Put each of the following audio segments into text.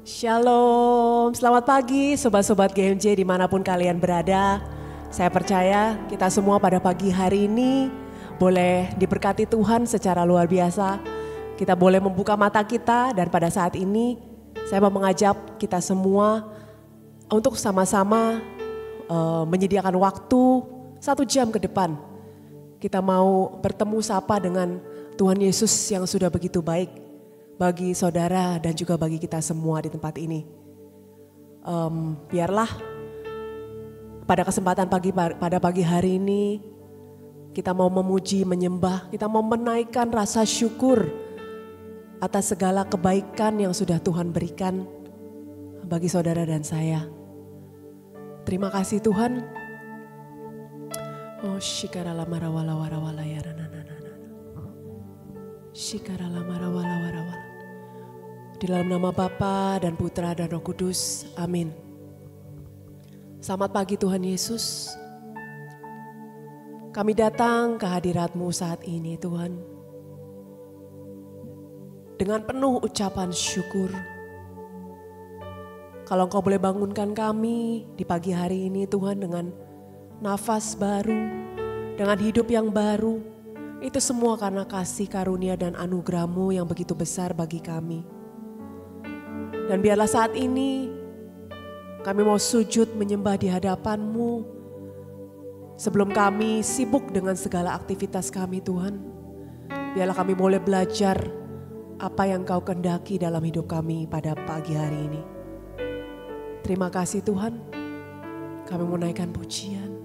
Shalom, selamat pagi sobat-sobat GMJ dimanapun kalian berada. Saya percaya kita semua pada pagi hari ini boleh diberkati Tuhan secara luar biasa. Kita boleh membuka mata kita dan pada saat ini saya mau mengajak kita semua untuk sama-sama menyediakan waktu 1 jam ke depan. Kita mau bertemu sapa dengan Tuhan Yesus yang sudah begitu baik bagi saudara dan juga bagi kita semua di tempat ini. Biarlah pada kesempatan pada pagi hari ini kita mau memuji, menyembah, kita mau menaikkan rasa syukur atas segala kebaikan yang sudah Tuhan berikan bagi saudara dan saya. Terima kasih Tuhan. Oh shikarala marawala warawala ya rananana. Shikarala marawala warawala. Di dalam nama Bapa dan Putra dan Roh Kudus, amin. Selamat pagi Tuhan Yesus. Kami datang ke hadirat-Mu saat ini Tuhan. Dengan penuh ucapan syukur. Kalau Engkau boleh bangunkan kami di pagi hari ini Tuhan dengan nafas baru, dengan hidup yang baru. Itu semua karena kasih karunia dan anugerah-Mu yang begitu besar bagi kami. Dan biarlah saat ini kami mau sujud menyembah di hadapan-Mu. Sebelum kami sibuk dengan segala aktivitas kami Tuhan. Biarlah kami boleh belajar apa yang Kau kehendaki dalam hidup kami pada pagi hari ini. Terima kasih Tuhan. Kami mau naikkan pujian.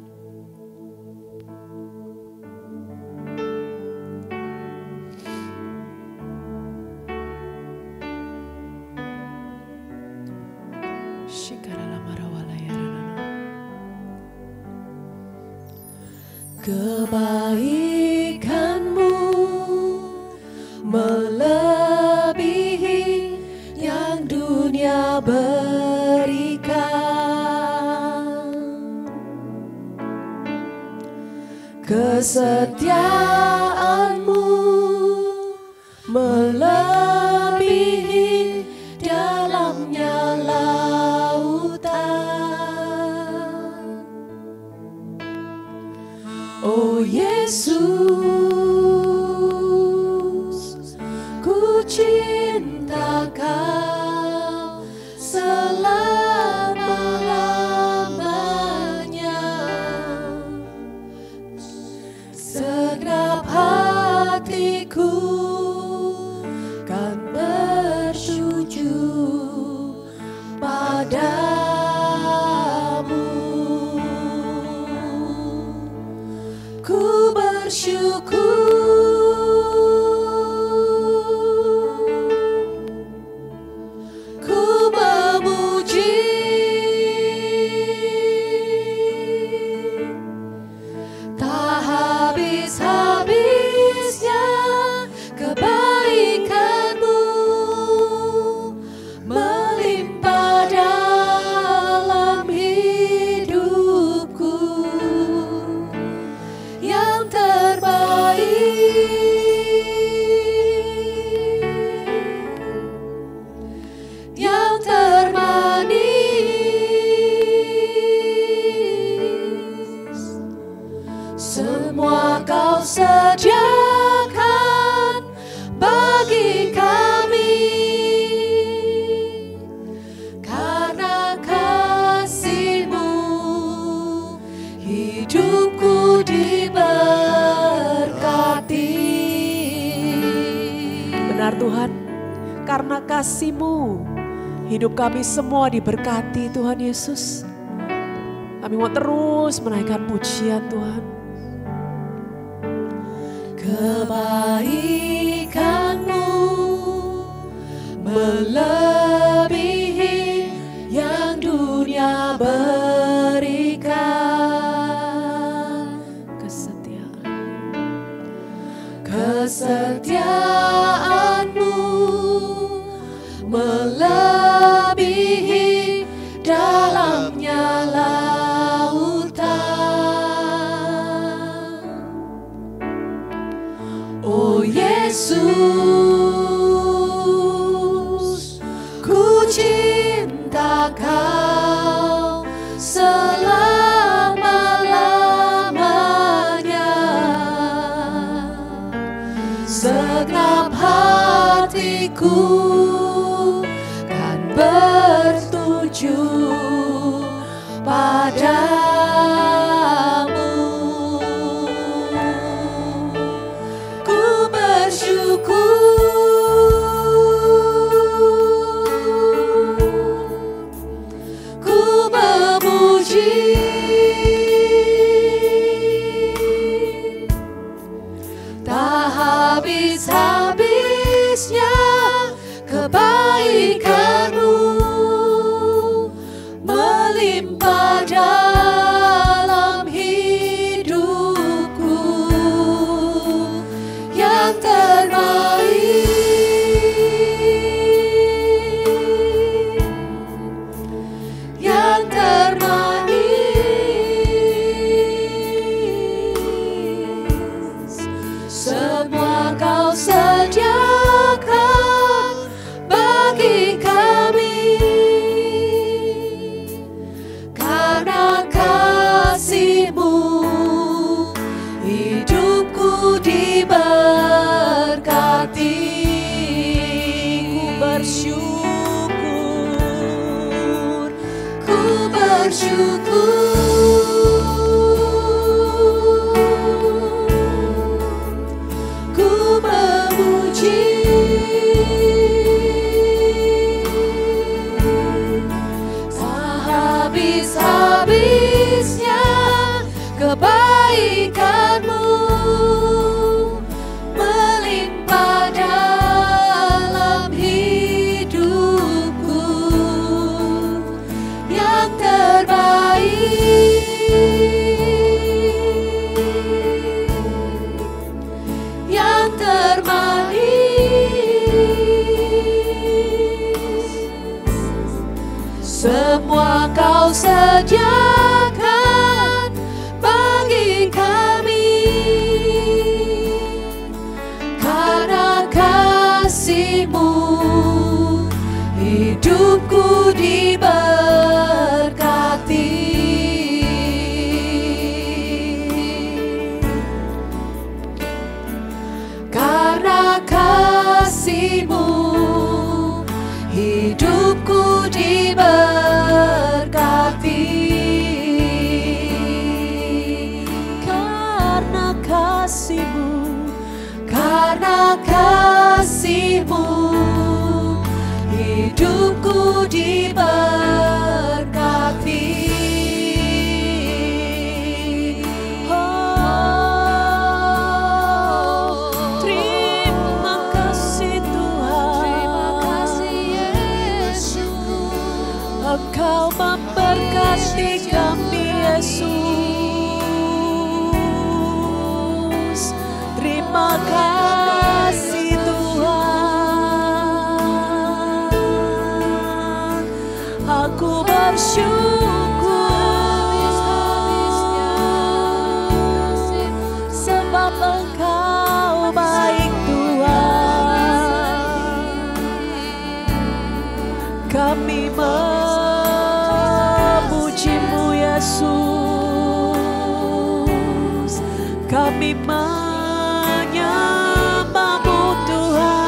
Kebaikan-Mu melebihi yang dunia berikan. Kesetiaan-Mu melebihi dalamnya lautan. Oh Yesus, ku cinta Kau selama-lamanya. Segenap hatiku kan bersujud pada sediakan bagi kami karena kasih-Mu hidupku diberkati. Benar Tuhan, karena kasih-Mu hidup kami semua diberkati Tuhan Yesus. Kami mau terus menaikkan pujian Tuhan. Kebaikan-Mu melebihi yang dunia berikan. Kesetiaan-Mu melebihi dalamnya lautan. Oh Yesus, ku cinta hatiku kan bertuju padamu. Ku bersyukur, ku memuji, tak habis-habisnya kebaikan-Mu melimpah dalam hidupku. Yang terbaik, yang termanis, semua Kau sediakan bagi kami. Karena kasih-Mu hidupku diberkati. Ku bersyukur, ku memuji, tak habis-habisnya kebaikan-Mu melimpah dalam hidupku. Yang terbaik, yang termanis, semua Kau sediakan bagi kami. Karena kasih-Mu hidupku diberkati. Karena kasih-Mu hidupku diberkati. Karena kasih-Mu, karena kasih-Mu hidupku diberkati. Terima kasih Tuhan, terima kasih Yesus, Engkau memberkati kami Yesus. Terima kasih Tuhan, aku bersyukur sebab Engkau baik Tuhan. Kami memuji-Mu Yesus, kami menyembah-Mu Tuhan.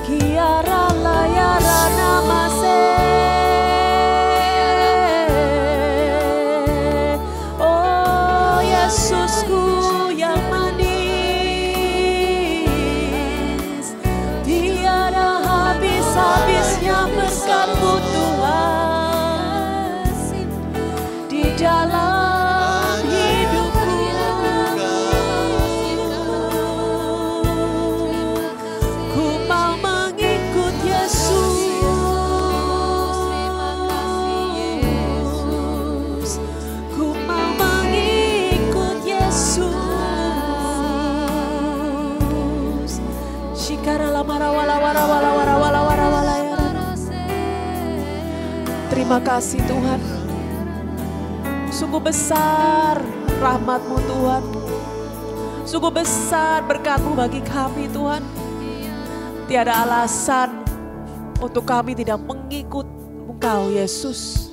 Kiara layara namase, oh Yesusku yang manis, tiada habis-habisnya berkat-Mu Tuhan di dalam hidupku. Ku mau mengikut Yesus, ku mau mengikut Yesus. Shikara lamara wala wara wala wara wala wara wala ya. Terima kasih Tuhan, sungguh besar rahmat-Mu Tuhan, sungguh besar berkat-Mu bagi kami Tuhan. Tiada alasan untuk kami tidak mengikut Engkau Yesus.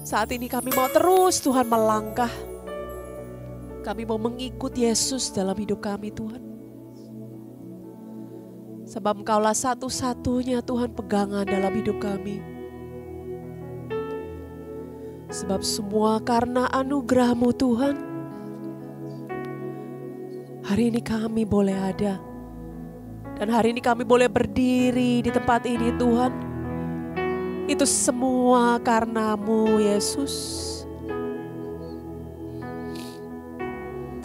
Saat ini kami mau terus Tuhan melangkah Kami mau mengikut Yesus dalam hidup kami Tuhan. Sebab Engkaulah satu-satunya Tuhan pegangan dalam hidup kami. Sebab semua karena anugerah-Mu Tuhan. Hari ini kami boleh ada. Dan hari ini kami boleh berdiri di tempat ini Tuhan. Itu semua karena-Mu Yesus.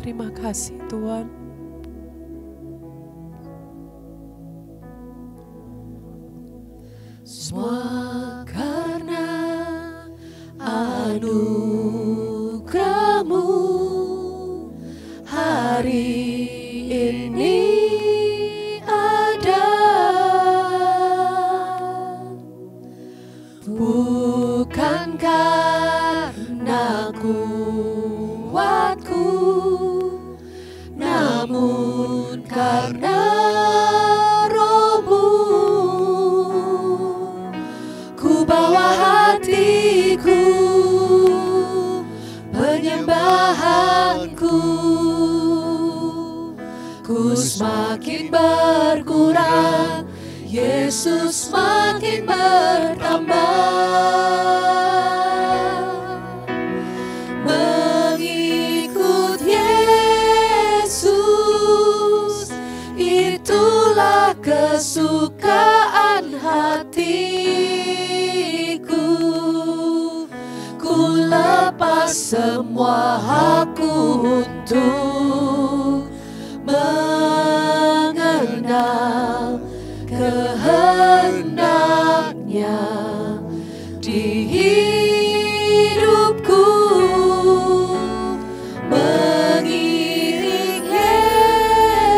Terima kasih Tuhan. Semua karena anugerah-Mu hari ini ada. Bukan karena kuatku, namun karena Roh-Mu. Ku bawa hatiku, penyembahanku, ku semakin berkurang, Yesus semakin bertambah. Mengikut Yesus, itulah kesukaan hatiku. Ku lepas semua hakku untuk mengenal kehendaknya di hidupku. Mengiring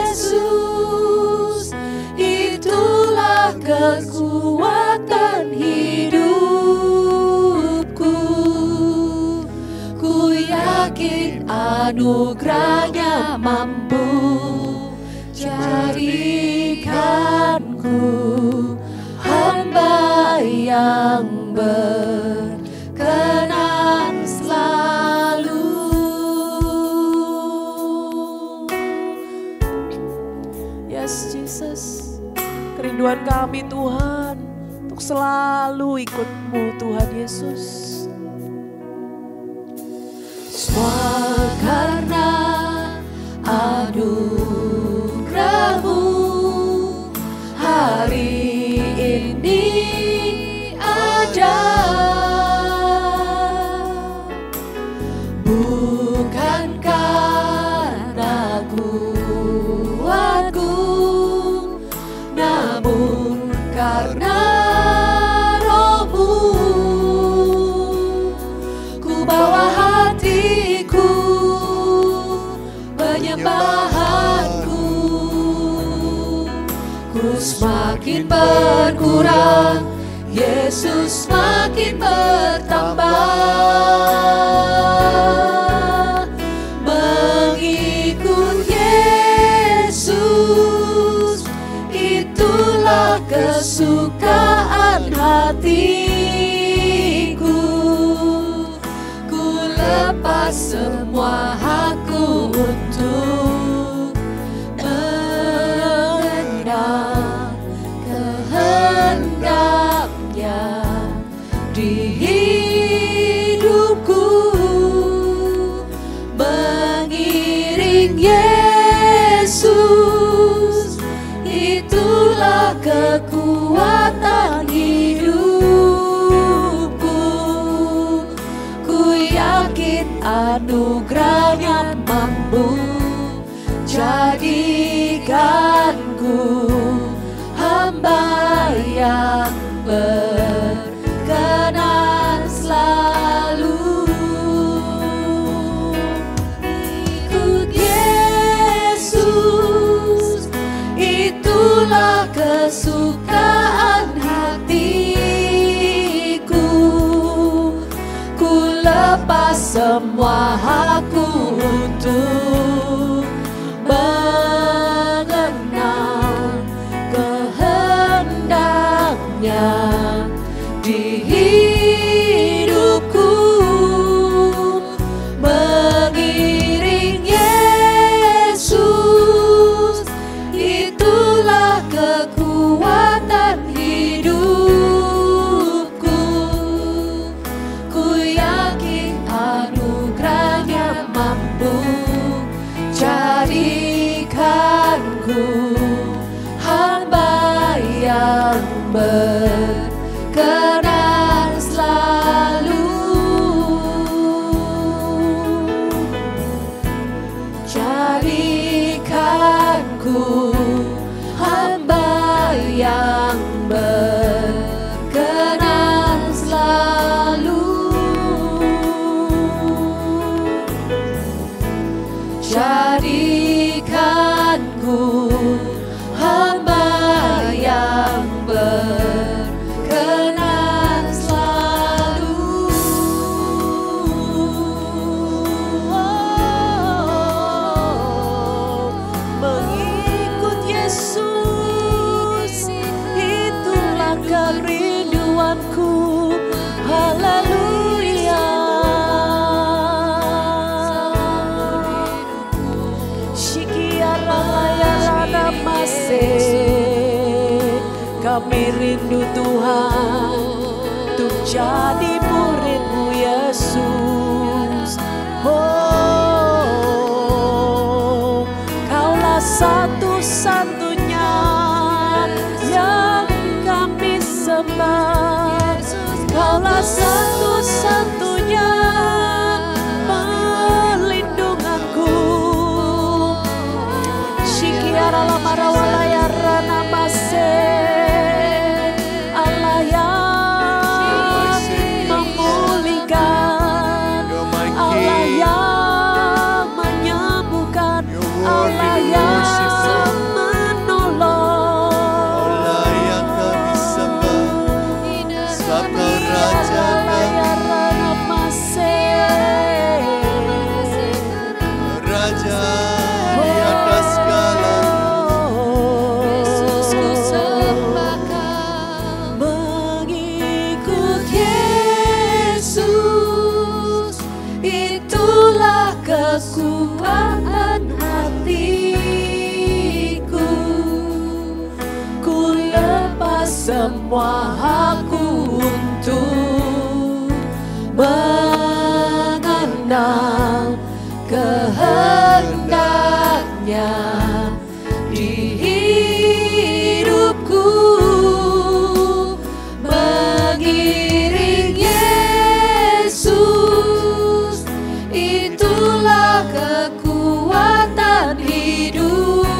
Yesus, itulah kekuatan hidupku. Ku yakin anugerah-Nya mampu jadikanku hamba yang berkenan selalu. Yes Jesus, kerinduan kami Tuhan untuk selalu ikut-Mu Tuhan Yesus. Semua karena anugerah-Mu hari ini ada. Bukan karena kuatku, namun karena Roh-Mu. Ku bawa hatiku, penyembahanku, ku semakin berkurang, Yesus semakin bertambah. Mengikut Yesus, itulah kesukaan hatiku. Ku lepas semua hakku untuk mengenal kehendaknya di hidupku. Mengiring Yesus, itulah kekuatan hidupku. Ku yakin anugerah-Nya mampu jadikanku hamba yang berkenan selalu. Ikut Yesus, itulah kesukaan hatiku. Ku lepas semua hakku untuk mengenal kehendaknya di hidupku. Mengiring Kami rindu Tuhan untuk jadi murid-Mu Yesus. Oh, Kaulah satu-satunya yang kami sembah. Kaulah satu-satunya perlindunganku. Shikiara la marawala ya rana mase. Allah yang memulihkan, Allah yang menyembuhkan, Allah yang menolong. Allah yang kami sembah, sebab Kau Raja kami, Raja di atas segala. Mengikut Yesus, itulah kekuatan hatiku. Ku lepas semua hakku untuk mengenal kehendaknya di hidupku. Mengiring Yesus, itulah kekuatan hidupku.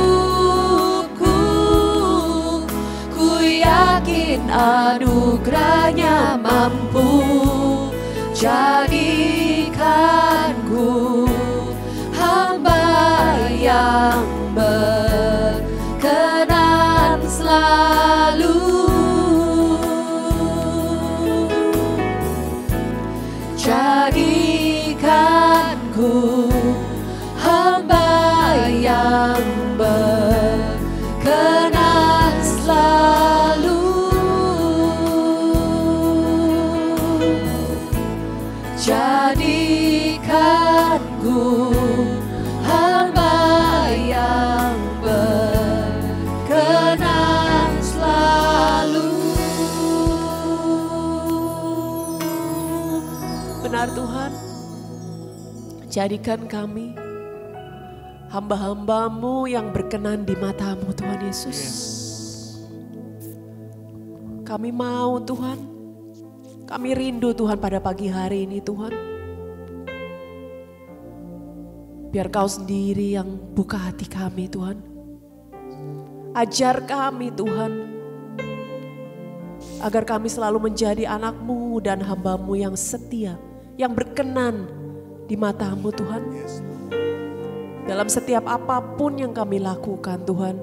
Ku yakin anugerahnya mampu jadikanku hamba yang berkenan selalu. Jadikanku hamba yang berkenan selalu. Jadikanku hamba yang berkenan selalu. Benar Tuhan, jadikan kami hamba-hamba-Mu yang berkenan di mata-Mu Tuhan Yesus. Kami mau Tuhan, kami rindu Tuhan pada pagi hari ini Tuhan. Biar Kau sendiri yang buka hati kami Tuhan. Ajar kami Tuhan, agar kami selalu menjadi anak-Mu dan hamba-Mu yang setia, yang berkenan di mata-Mu Tuhan. Dalam setiap apapun yang kami lakukan Tuhan,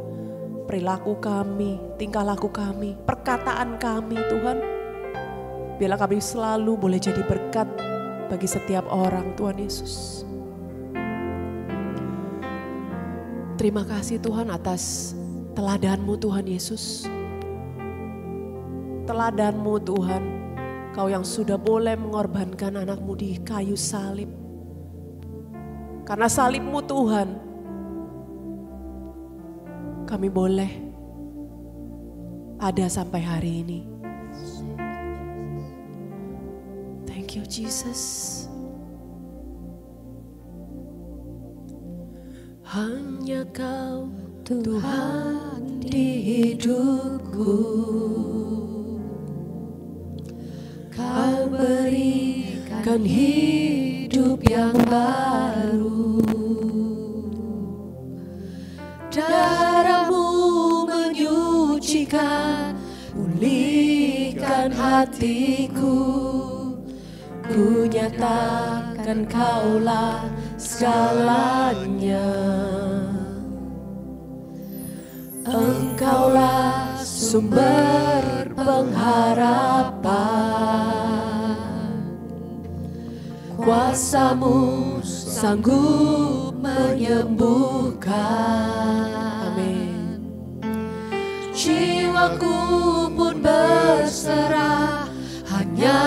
perilaku kami, tingkah laku kami, perkataan kami Tuhan, biarlah kami selalu boleh jadi berkat bagi setiap orang Tuhan Yesus. Terima kasih Tuhan atas teladan-Mu Tuhan Yesus. Teladan-Mu Tuhan, Kau yang sudah boleh mengorbankan anak-Mu di kayu salib. Karena salib-Mu Tuhan, kami boleh ada sampai hari ini. Thank you Jesus. Hanya Kau Tuhan di hidupku. Kau berikan hidup yang baru. Darah-Mu menyucikan, pulihkan hatiku. Ku nyatakan Kaulah segalanya. Engkaulah sumber pengharapan. Kuasa-Mu sanggup menyembuhkan. Amin. Jiwaku pun berserah hanya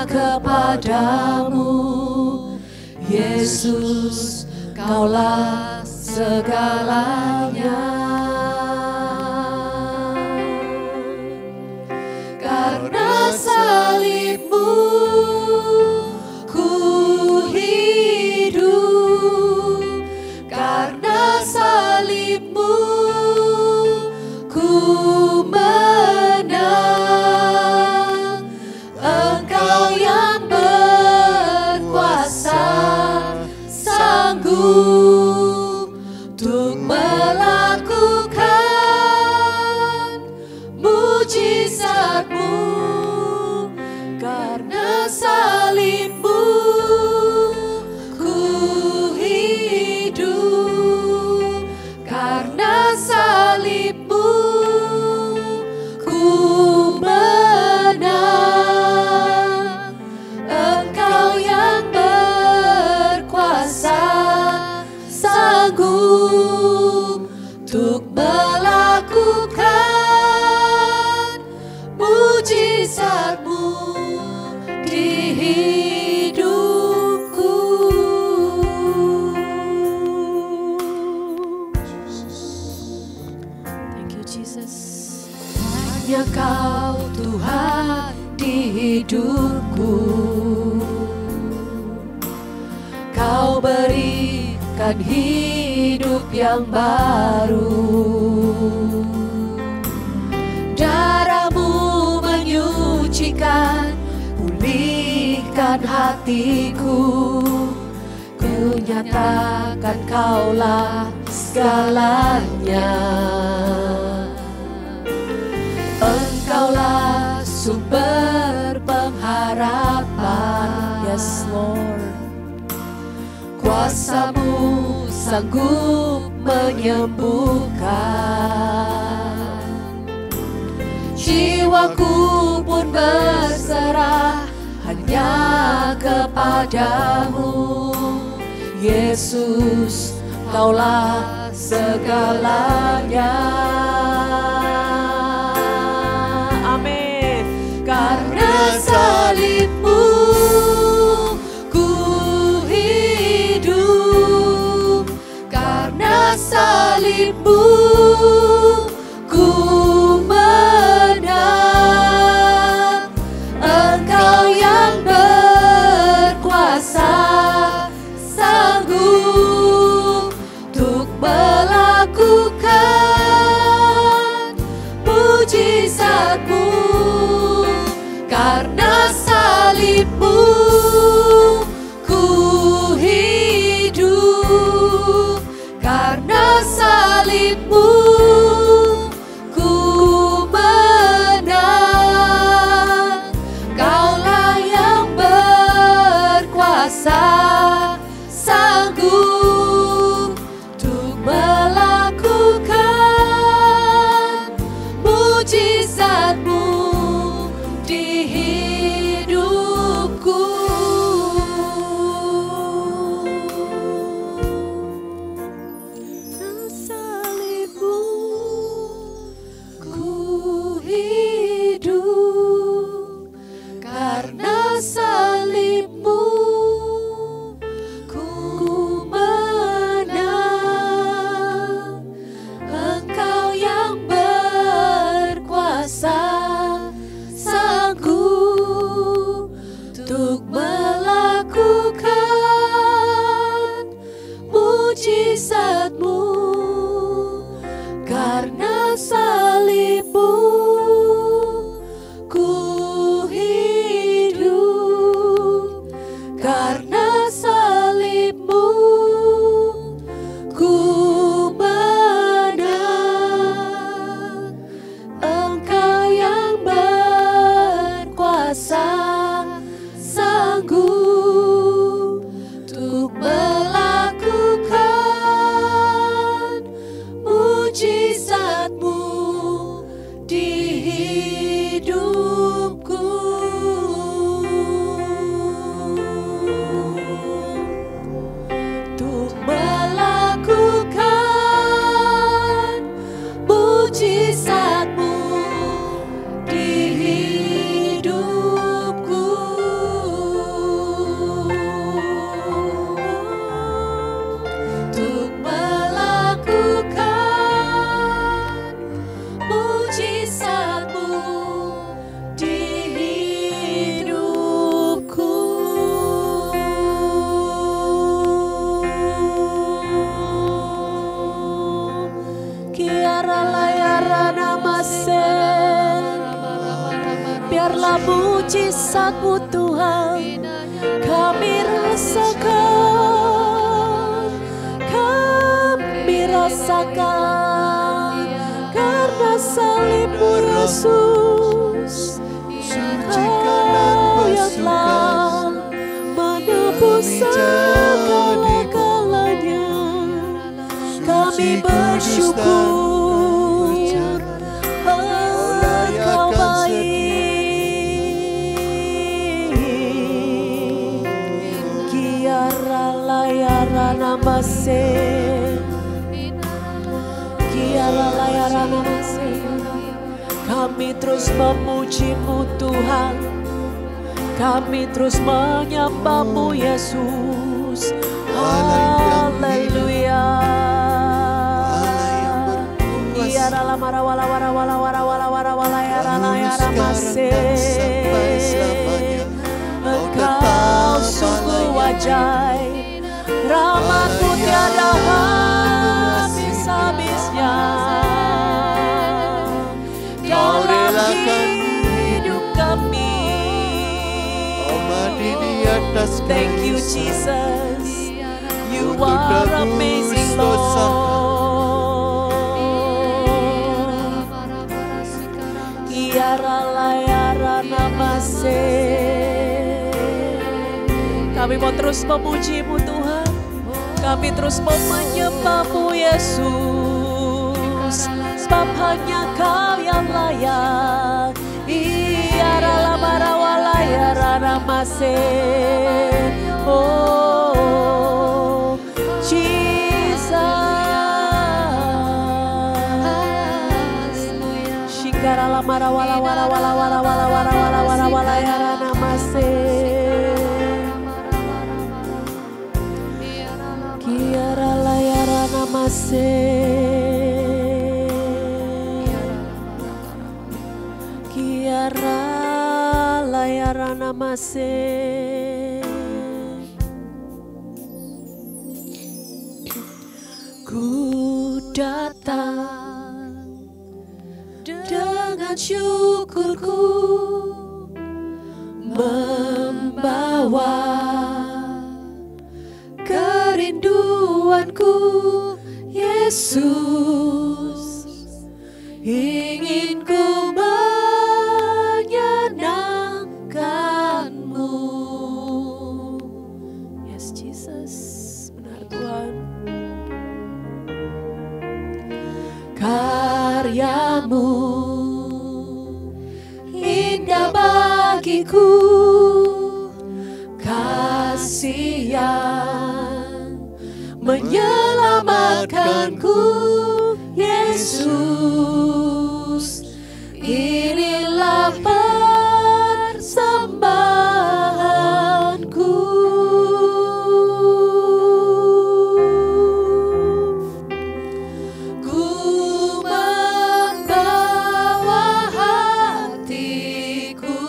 kepadamu. Yesus, Kaulah segalanya. Karena salib-Mu ku hidup, karena salib-Mu ku menang. Engkau yang berkuasa, sanggup untuk melakukan mujizat-Mu di hidupku. Thank you Jesus. Hanya Kau Tuhan di hidupku. Kau berikan hidup yang baru. Darah-Mu menyucikan, pulihkan hatiku. Ku nyatakan Kaulah segalanya. Engkaulah sumber pengharapan. Yes Lord. Kuasa-Mu sanggup menyembuhkan. Jiwaku pun berserah hanya kepadamu. Yesus, Kaulah segalanya. Amin. Karena salib-Mu ku hidup, karena salib-Mu ku menang. Engkau yang berkuasa, sanggup untuk melakukan mujizat-Mu. Karena salib-Mu ku hidup, karena salib-Mu ku menang. Kaulah yang berkuasa, sanggup untuk melakukan mujizat-Mu di hidupku. Karena salib-Mu ku hidup, karena salib-Mu ku menang. Engkau yang berkuasa, sanggup untuk melakukan mujizat-Mu. Karena salib-Mu ku hidup, karena salib-Mu ku menang. Engkau yang berkuasa, sanggup untuk melakukan mujizat-Mu di hidupku. Untuk melakukan mujizat-Mu di hidupku. Untuk melakukan mujizat-Mu di hidupku. Kiara layara namasen. Biarlah mujizat-Mu Tuhan kami rasakan, kami rasakan. Karena salib-Mu Yesus, Sucikan dan Kau yang kami bersyukur. Engkau baik. Kiara layara namase. Kiara layara namase. Kami terus memuji-Mu Tuhan. Kami terus menyembah-Mu Yesus. Haleluya. Kiara lamara wala wara wala wara wala wara wala yara layara mase. Engkau sungguh ajaib, rahmat-Mu tiada habis-habisnya. Dalam hidup kami. Thank you Jesus. You are amazing Lord. Kiara layara namase. Kami mau terus memuji-Mu Tuhan. Kami terus mau menyembah-Mu Yesus. Sebab hanya Kau yang layak. Iara lamara walayara namase. Oh Jesus. Shikara lamara wala wala wala wala wala wala wala wala walayara namase. Kiara layara namase. Kiara layara namase. Ku datang dengan syukurku, membawa kerinduanku Yesus. Ingin ku menyenangkan-Mu. Yes Jesus, benar Tuhan. Karya-Mu indah bagiku, kasih yang menyelamatkanku Yesus. Inilah persembahanku. Ku membawa hatiku,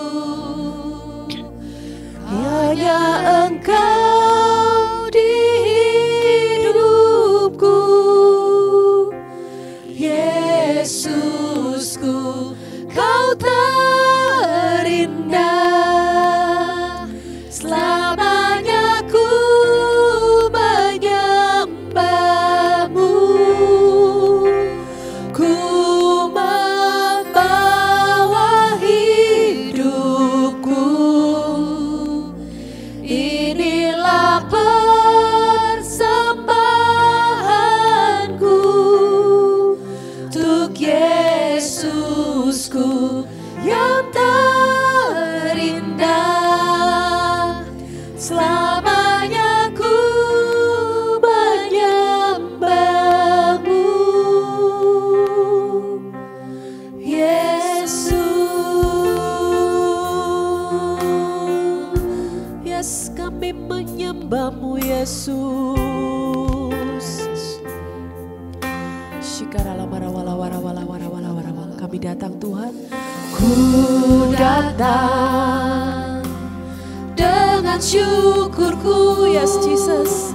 hanya Engkau di hidupku. Yesusku, Kau terindah. Selamanya ku menyembah-Mu. Ku membawa hidupku. Inilah persembahanku untuk Yesusku yang terindah. Selamanya ku menyembah-Mu Yesus. Yes, kami menyembah-Mu Yesus. Kami datang Tuhan. Ku datang dengan syukurku, yes Jesus,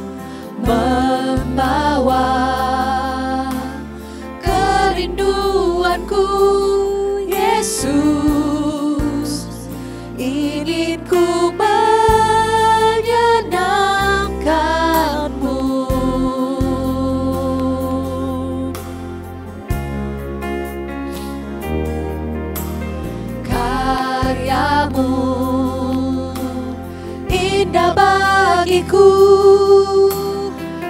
membawa kerinduanku Yesus. Ingin ku menyenangkan-Mu. Karya-Mu indah bagiku,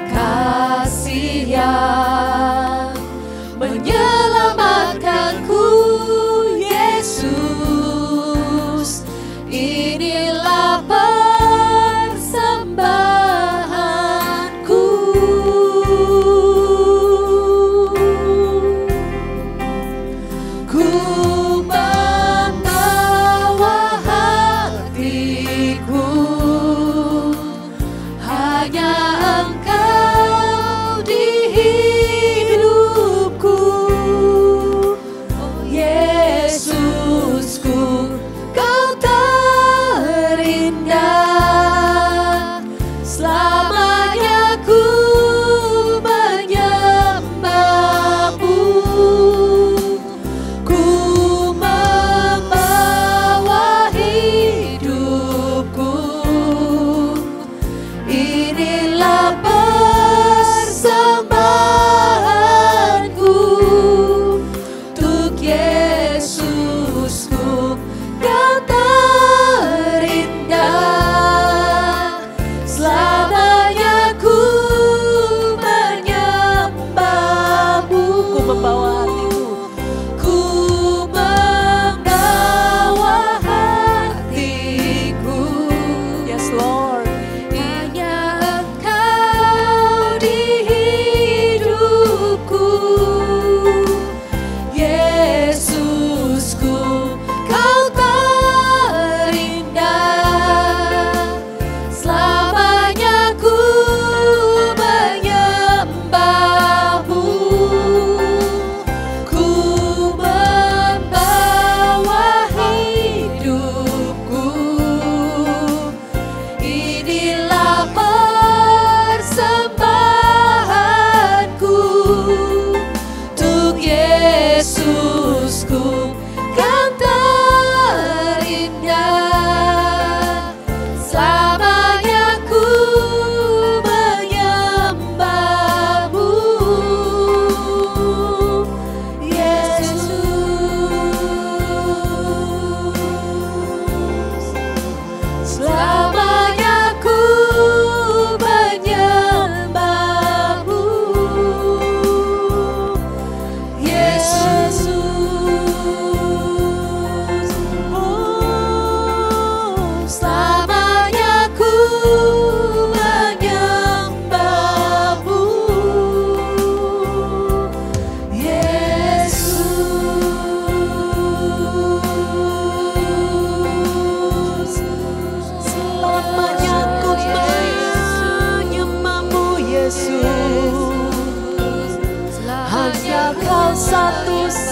kasih yang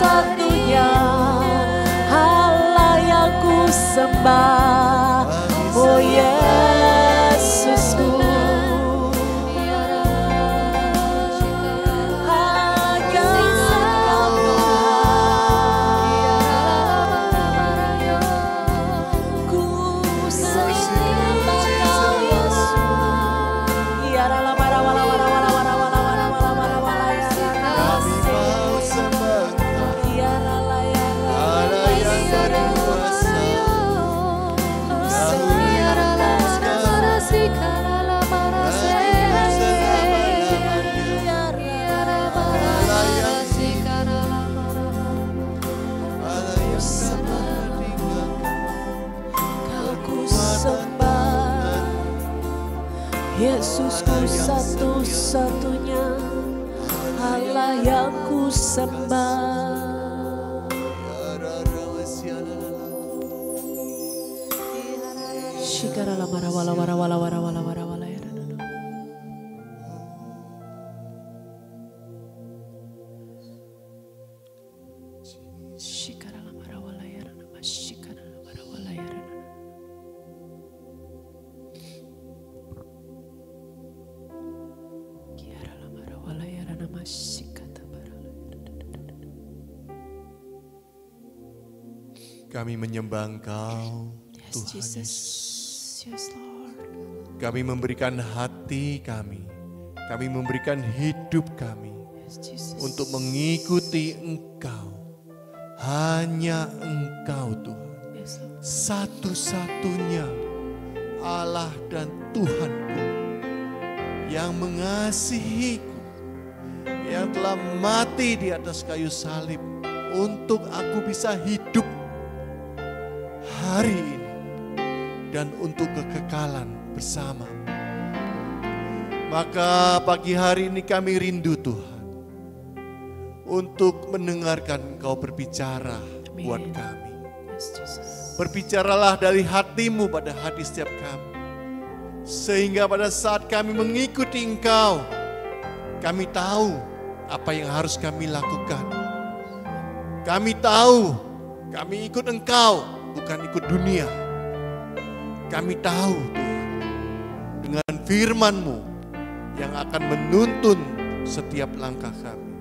satu-satunya Allah yang ku sembah. Oh Yesusku, Yesusku satu-satunya Allah yang ku sembah. Shikara la mara wala wara wala wara wala wara wala ya. Shikara la mara wala ya. Shikara la mara wala ya. Kami menyembah Engkau, Yes, Tuhan Jesus. Yesus. Yes, Lord. Kami memberikan hati kami memberikan hidup kami Yes, Jesus. untuk mengikuti Engkau. Hanya Engkau Tuhan, Yes, Lord. satu-satunya Allah dan Tuhanku yang mengasihiku, yang telah mati di atas kayu salib untuk aku bisa hidup hari ini dan untuk kekekalan bersama. Maka pagi hari ini kami rindu Tuhan untuk mendengarkan Engkau berbicara Amin. buat kami. Yes, Jesus. Berbicaralah dari hatimu pada hati setiap kami. Sehingga pada saat kami mengikuti Engkau, kami tahu apa yang harus kami lakukan. Kami tahu kami ikut Engkau, bukan ikut dunia. Kami tahu Tuhan, dengan firman-Mu yang akan menuntun setiap langkah kami.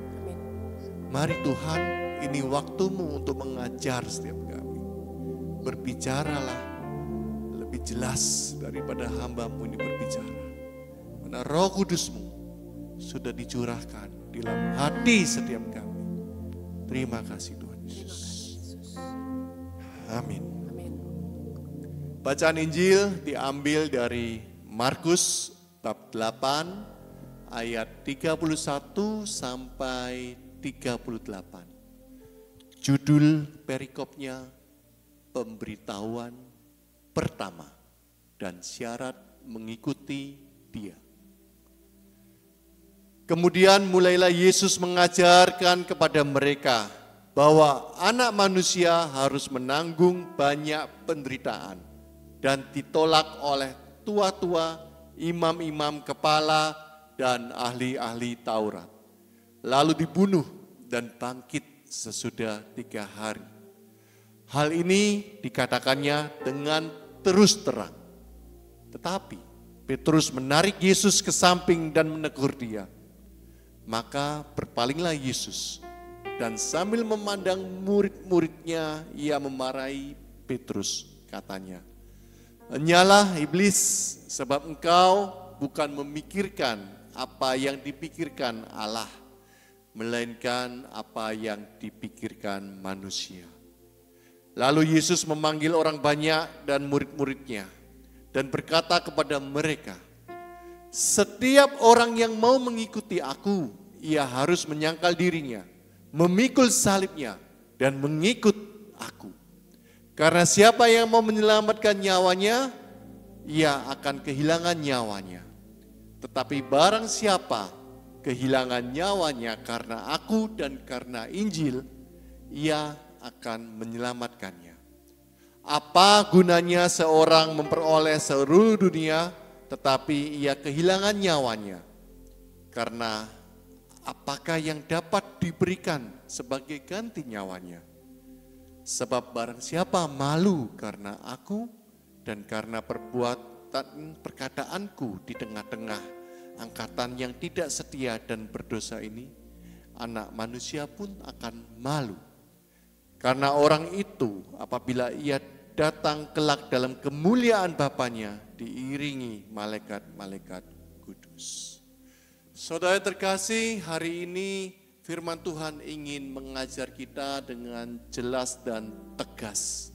Mari Tuhan, ini waktu-Mu untuk mengajar setiap kami. Berbicaralah lebih jelas daripada hamba-Mu ini berbicara. Karena Roh Kudus-Mu sudah dicurahkan di dalam hati setiap kami. Terima kasih Tuhan Yesus. Amin. Amin. Bacaan Injil diambil dari Markus bab 8 ayat 31 sampai 38. Judul perikopnya pemberitahuan pertama dan syarat mengikuti Dia. Kemudian mulailah Yesus mengajarkan kepada mereka bahwa anak manusia harus menanggung banyak penderitaan dan ditolak oleh tua-tua, imam-imam kepala, dan ahli-ahli Taurat. Lalu dibunuh dan bangkit sesudah 3 hari. Hal ini dikatakannya dengan terus terang. Tetapi Petrus menarik Yesus ke samping dan menegur dia. Maka berpalinglah Yesus dan sambil memandang murid-muridnya, ia memarahi Petrus, katanya, "Henyalah iblis, sebab engkau bukan memikirkan apa yang dipikirkan Allah, melainkan apa yang dipikirkan manusia." Lalu Yesus memanggil orang banyak dan murid-muridnya dan berkata kepada mereka, "Setiap orang yang mau mengikuti aku, ia harus menyangkal dirinya, memikul salibnya, dan mengikut aku. Karena siapa yang mau menyelamatkan nyawanya, ia akan kehilangan nyawanya. Tetapi barang siapa kehilangan nyawanya karena aku dan karena Injil, ia akan menyelamatkannya. Apa gunanya seorang memperoleh seluruh dunia, tetapi ia kehilangan nyawanya? Karena apakah yang dapat diberikan sebagai ganti nyawanya? Sebab barang siapa malu karena aku dan karena perkataanku di tengah-tengah angkatan yang tidak setia dan berdosa ini, Anak Manusia pun akan malu. Karena orang itu apabila ia datang kelak dalam kemuliaan Bapanya diiringi malaikat-malaikat kudus. Saudara terkasih, hari ini firman Tuhan ingin mengajar kita dengan jelas dan tegas.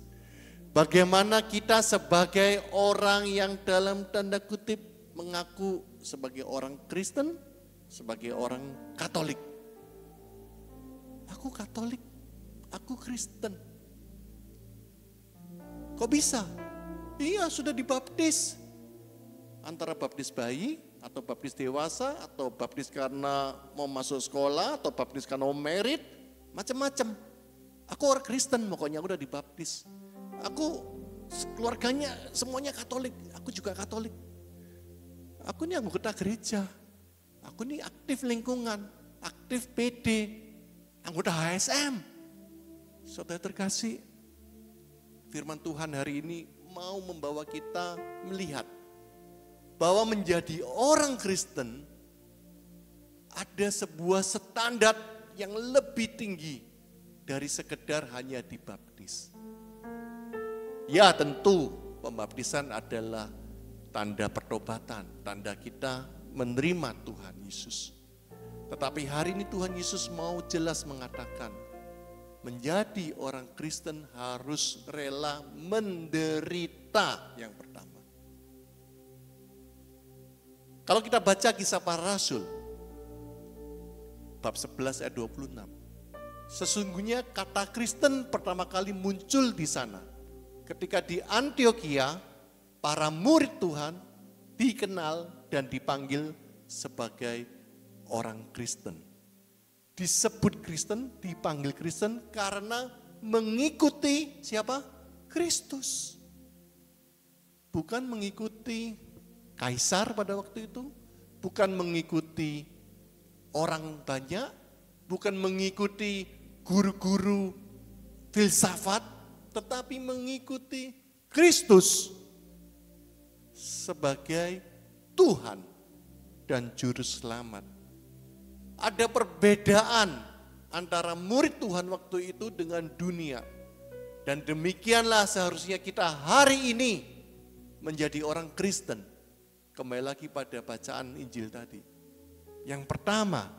Bagaimana kita sebagai orang yang dalam tanda kutip mengaku sebagai orang Kristen, sebagai orang Katolik. Aku Katolik, aku Kristen. Kok bisa? Iya, sudah dibaptis. Antara baptis bayi, atau baptis dewasa, atau baptis karena mau masuk sekolah, atau baptis karena mau merit, macam-macam. Aku orang Kristen, pokoknya aku udah dibaptis. Aku keluarganya semuanya Katolik, aku juga Katolik. Aku ini anggota gereja, aku ini aktif lingkungan, aktif PD, anggota HSM. Saudara terkasih, firman Tuhan hari ini mau membawa kita melihat bahwa menjadi orang Kristen ada sebuah standar yang lebih tinggi dari sekedar hanya dibaptis. Ya, tentu pembaptisan adalah tanda pertobatan, tanda kita menerima Tuhan Yesus. Tetapi hari ini Tuhan Yesus mau jelas mengatakan, menjadi orang Kristen harus rela menderita yang pertama. Kalau kita baca Kisah Para Rasul, bab 11 ayat 26, sesungguhnya kata Kristen pertama kali muncul di sana. Ketika di Antioquia, para murid Tuhan dikenal dan dipanggil sebagai orang Kristen. Disebut Kristen, dipanggil Kristen karena mengikuti siapa? Kristus. Bukan mengikuti kaisar pada waktu itu, bukan mengikuti orang banyak, bukan mengikuti guru-guru filsafat, tetapi mengikuti Kristus sebagai Tuhan dan Juru Selamat. Ada perbedaan antara murid Tuhan waktu itu dengan dunia. Dan demikianlah seharusnya kita hari ini menjadi orang Kristen. Kembali lagi pada bacaan Injil tadi. Yang pertama,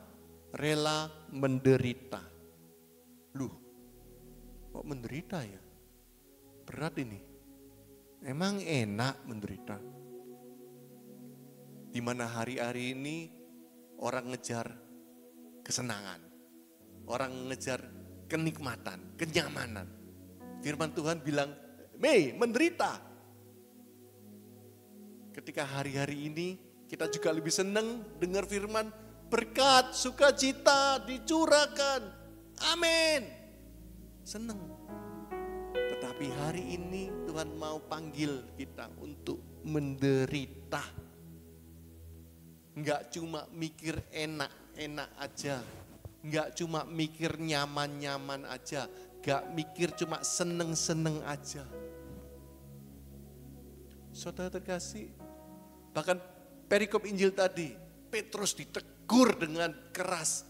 rela menderita. Loh, kok menderita ya? Berat ini. Emang enak menderita? Di mana hari-hari ini orang ngejar kesenangan. Orang ngejar kenikmatan, kenyamanan. Firman Tuhan bilang, "Mei, menderita." Ketika hari-hari ini kita juga lebih senang dengar firman, berkat, sukacita dicurahkan. Amin. Senang. Tetapi hari ini Tuhan mau panggil kita untuk menderita. Enggak cuma mikir enak-enak aja. Enggak cuma mikir nyaman-nyaman aja. Enggak mikir cuma seneng-seneng aja. Saudara terkasih, bahkan perikop Injil tadi, Petrus ditegur dengan keras.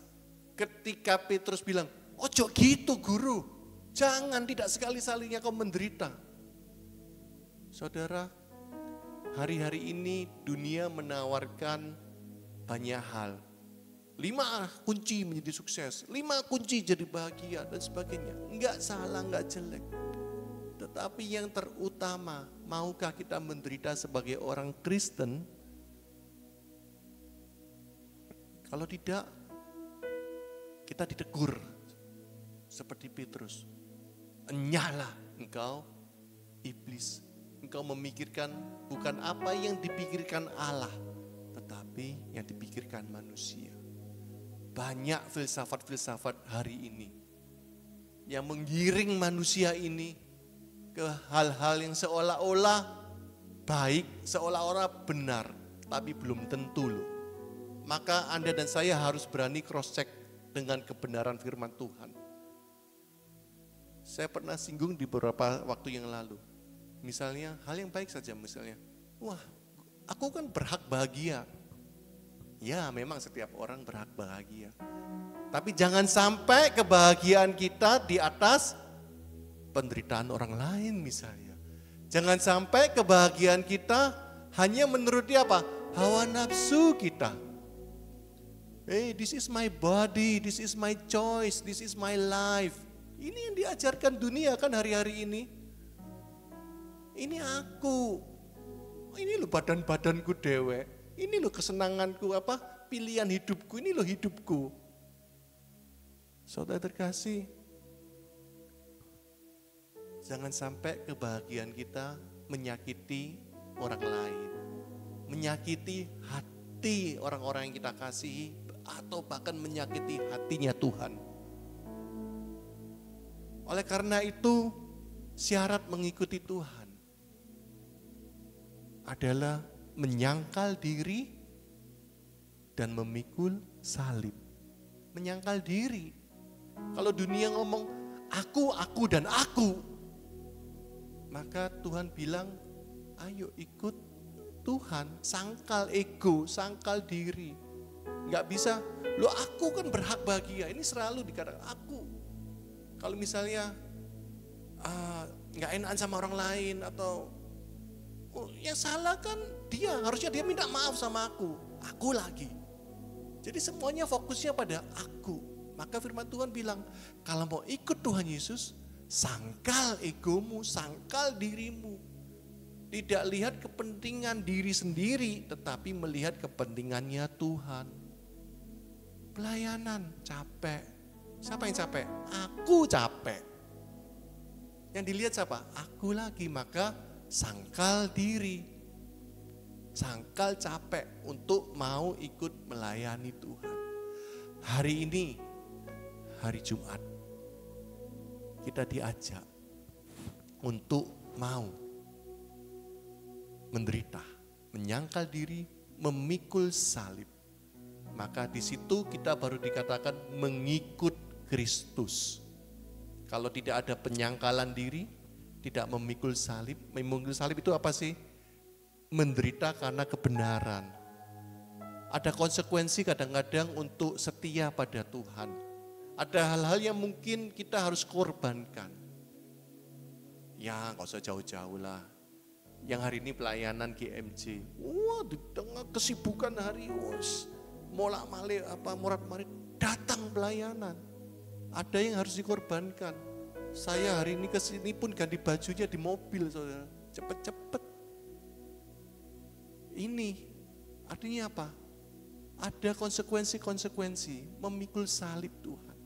Ketika Petrus bilang, ojo gitu guru. Jangan, tidak sekali-kalinya kau menderita. Saudara, hari-hari ini dunia menawarkan banyak hal. 5 kunci menjadi sukses, 5 kunci jadi bahagia dan sebagainya. Enggak salah, enggak jelek. Tetapi yang terutama, maukah kita menderita sebagai orang Kristen? Kalau tidak, kita ditegur seperti Petrus. Enyahlah engkau iblis. Engkau memikirkan bukan apa yang dipikirkan Allah, tetapi yang dipikirkan manusia. Banyak filsafat-filsafat hari ini yang menggiring manusia ini ke hal-hal yang seolah-olah baik, seolah-olah benar, tapi belum tentu loh. maka Anda dan saya harus berani cross check dengan kebenaran firman Tuhan. Saya pernah singgung di beberapa waktu yang lalu. Misalnya hal yang baik saja misalnya. Wah, aku kan berhak bahagia. Ya, memang setiap orang berhak bahagia. Tapi jangan sampai kebahagiaan kita di atas penderitaan orang lain misalnya. Jangan sampai kebahagiaan kita hanya menuruti apa? Hawa nafsu kita. Hey, this is my body, this is my choice, this is my life. Ini yang diajarkan dunia kan hari-hari ini. Ini aku. Ini loh badan-badanku dewe. Ini loh kesenanganku apa? Pilihan hidupku, ini loh hidupku. Saudara terkasih, jangan sampai kebahagiaan kita menyakiti orang lain. Menyakiti hati orang-orang yang kita kasihi atau bahkan menyakiti hatinya Tuhan. Oleh karena itu, syarat mengikuti Tuhan adalah menyangkal diri dan memikul salib. Menyangkal diri. Kalau dunia ngomong aku dan aku, maka Tuhan bilang, ayo ikut Tuhan, sangkal ego, sangkal diri. Nggak bisa, lo aku kan berhak bahagia, ini selalu dikatakan aku. Kalau misalnya nggak enakan sama orang lain atau yang salah kan dia, harusnya dia minta maaf sama aku lagi. Jadi semuanya fokusnya pada aku. Maka firman Tuhan bilang, kalau mau ikut Tuhan Yesus, sangkal egomu, sangkal dirimu. Tidak lihat kepentingan diri sendiri, tetapi melihat kepentingannya Tuhan. Pelayanan capek. Siapa yang capek? Aku capek. Yang dilihat siapa? Aku lagi, maka sangkal diri. Sangkal capek untuk mau ikut melayani Tuhan. Hari ini, hari Jumat, kita diajak untuk mau menderita, menyangkal diri, memikul salib. Maka di situ kita baru dikatakan mengikut Kristus. Kalau tidak ada penyangkalan diri, tidak memikul salib. Memikul salib itu apa sih? Menderita karena kebenaran. Ada konsekuensi kadang-kadang untuk setia pada Tuhan. Ada hal-hal yang mungkin kita harus korbankan. Ya gak usah jauh-jauh lah. Yang hari ini pelayanan GMJ. Wah, di tengah kesibukan hari, molak-malik morat-marit datang pelayanan. Ada yang harus dikorbankan. Saya hari ini kesini pun ganti bajunya di mobil, saudara. Cepet-cepet. Ini artinya apa? Ada konsekuensi-konsekuensi memikul salib Tuhan.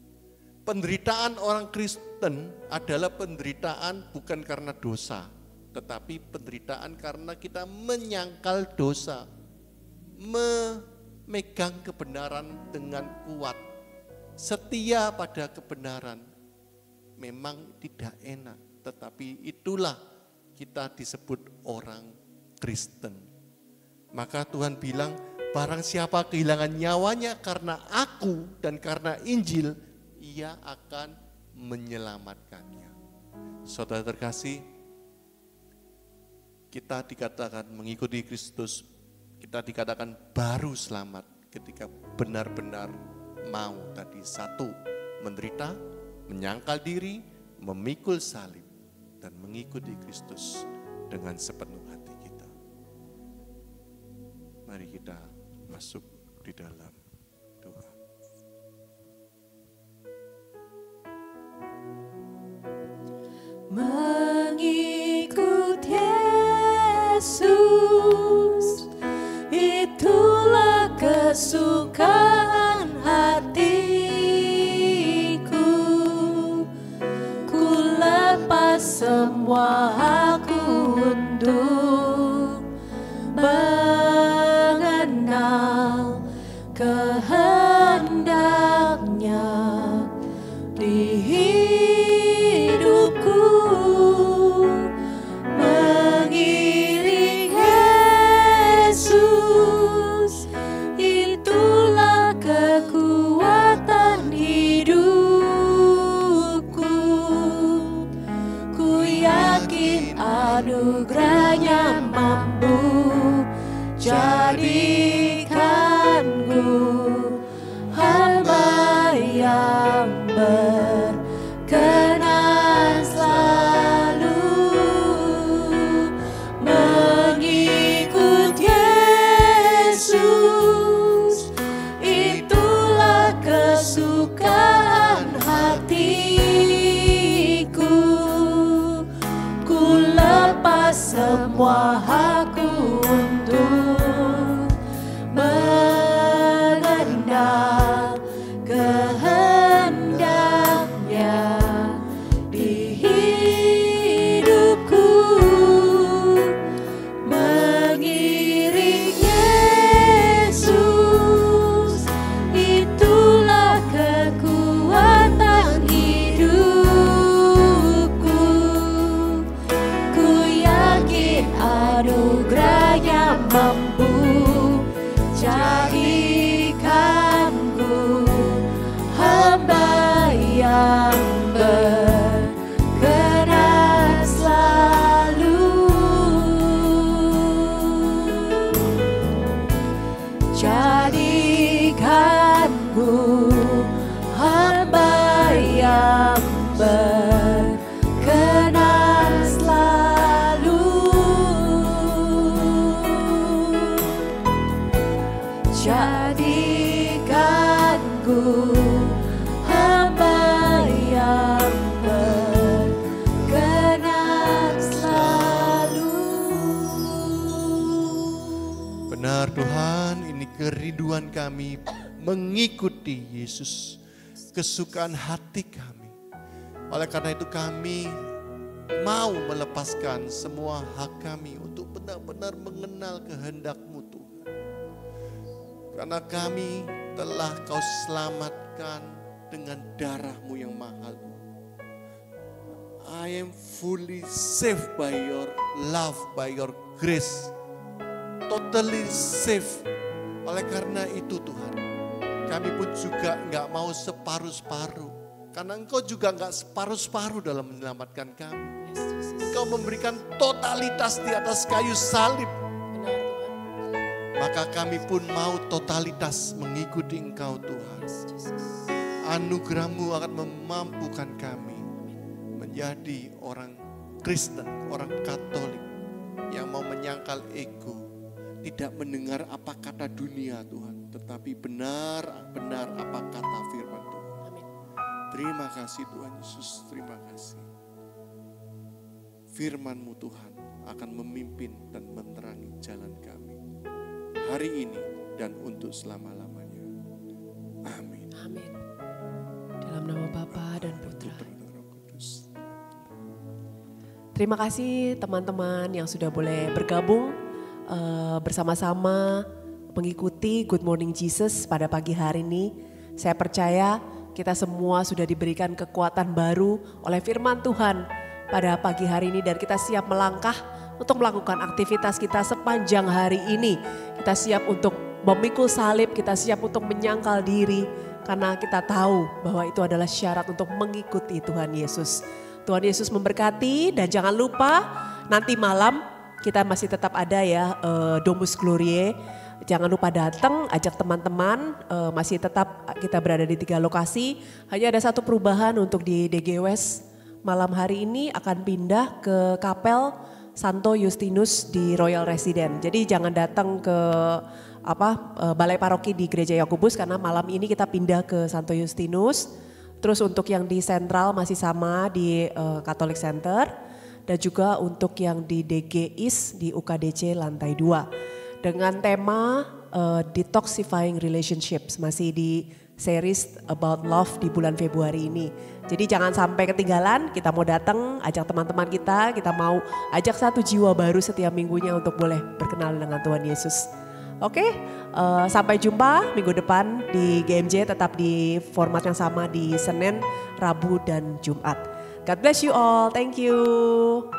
Penderitaan orang Kristen adalah penderitaan bukan karena dosa, tetapi penderitaan karena kita menyangkal dosa, memegang kebenaran dengan kuat, setia pada kebenaran. Memang tidak enak, tetapi itulah kita disebut orang Kristen. Maka Tuhan bilang, barang siapa kehilangan nyawanya karena aku dan karena Injil, ia akan menyelamatkannya. Saudara terkasih, kita dikatakan mengikuti Kristus, kita dikatakan baru selamat ketika benar-benar mau tadi satu, menderita, menyangkal diri, memikul salib, dan mengikuti Kristus dengan sepenuh hati kita. Mari kita masuk di dalam doa. Mengikut Yesus, itulah kesukaan hatiku. Ku lepas semua aku untuk mengenal kehendaknya di hidupku. Mengiring Yesus, itulah sembuh. Jadikanku hamba yang berkenan selalu. Jadikanku hamba yang berkenan selalu. Jadikanku hamba yang berkenan selalu. Benar Tuhan, ini kerinduan kami mengikuti Yesus, kesukaan hati kami. Oleh karena itu kami mau melepaskan semua hak kami untuk benar-benar mengenal kehendak-Mu Tuhan. Karena kami telah Kau selamatkan dengan darah-Mu yang mahal. I am fully saved by your love, by your grace. Totally saved. Oleh karena itu Tuhan, kami pun juga nggak mau separuh-separuh. Karena Engkau juga nggak separuh-separuh dalam menyelamatkan kami. Engkau memberikan totalitas di atas kayu salib. Maka kami pun mau totalitas mengikuti Engkau Tuhan. Anugerah-Mu akan memampukan kami menjadi orang Kristen, orang Katolik yang mau menyangkal ego. Tidak mendengar apa kata dunia Tuhan, tetapi benar-benar apa kata firman Tuhan. Terima kasih Tuhan Yesus, terima kasih. Firman-Mu Tuhan akan memimpin dan menerangi jalan kami. Hari ini dan untuk selama-lamanya. Amin. Amin. Dalam nama Bapa dan Putra. Terima kasih teman-teman yang sudah boleh bergabung bersama-sama mengikuti Good Morning Jesus pada pagi hari ini. Saya percaya kita semua sudah diberikan kekuatan baru oleh firman Tuhan pada pagi hari ini dan kita siap melangkah untuk melakukan aktivitas kita sepanjang hari ini. Kita siap untuk memikul salib, kita siap untuk menyangkal diri karena kita tahu bahwa itu adalah syarat untuk mengikuti Tuhan Yesus. Tuhan Yesus memberkati dan jangan lupa nanti malam kita masih tetap ada ya Domus Gloriae. Jangan lupa datang, ajak teman-teman, masih tetap kita berada di 3 lokasi. Hanya ada satu perubahan untuk di DG West. Malam hari ini akan pindah ke Kapel Santo Justinus di Royal Resident. Jadi jangan datang ke balai paroki di Gereja Yakobus karena malam ini kita pindah ke Santo Justinus. Terus untuk yang di Sentral masih sama di Catholic Center dan juga untuk yang di DG East di UKDC lantai 2. Dengan tema Detoxifying Relationships, masih di series About Love di bulan Februari ini. Jadi jangan sampai ketinggalan, kita mau datang, ajak teman-teman kita mau ajak satu jiwa baru setiap minggunya untuk boleh berkenalan dengan Tuhan Yesus. Oke, sampai jumpa minggu depan di GMJ, tetap di format yang sama di Senin, Rabu, dan Jumat. God bless you all, thank you.